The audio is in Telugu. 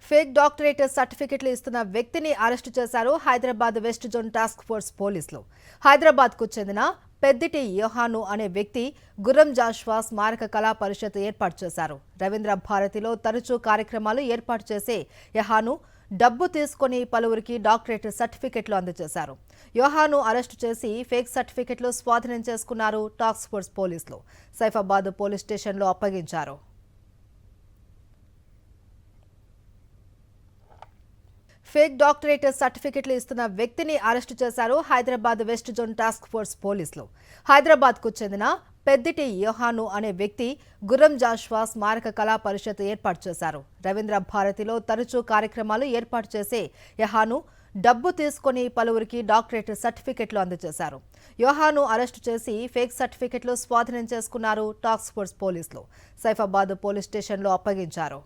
ఫేక్ డాక్టరేట్ సర్టిఫికెట్లు ఇస్తున్న వ్యక్తిని అరెస్టు చేశారు Hyderabad west zone task force పోలీసులు. హైదరాబాద్కు చెందిన పెద్దిటి యోహాను అనే వ్యక్తి గుర్రం జాషువా స్మారక కళా పరిషత్ ఏర్పాటు చేశారు. రవీంద్ర భారతిలో తరచూ కార్యక్రమాలు ఏర్పాటు చేసే యోహాను డబ్బు తీసుకుని పలువురికి డాక్టరేట్ సర్టిఫికెట్లు అందజేశారు. యోహాను అరెస్టు చేసి ఫేక్ సర్టిఫికెట్లు స్వాధీనం చేసుకున్నారు టాస్క్ ఫోర్స్ పోలీసులు. సైఫాబాద్ పోలీస్ స్టేషన్లో అప్పగించారు. ఫేక్ డాక్టరేట్ సర్టిఫికెట్లు ఇస్తున్న వ్యక్తిని అరెస్టు చేశారు Hyderabad west zone task force పోలీసులు. హైదరాబాద్కు చెందిన పెద్దిటి యోహాను అనే వ్యక్తి గుర్రం జాషువా స్మారక కళా పరిషత్ ఏర్పాటు చేశారు. రవీంద్ర భారతిలో తరచూ కార్యక్రమాలు ఏర్పాటు చేసే యోహాను డబ్బు తీసుకుని పలువురికి డాక్టరేట్ సర్టిఫికెట్లు అందజేశారు. యోహాను అరెస్టు చేసి ఫేక్ సర్టిఫికెట్లు స్వాధీనం చేసుకున్నారు టాస్క్ ఫోర్స్ పోలీసులు. సైఫాబాద్ పోలీస్ స్టేషన్లో అప్పగించారు.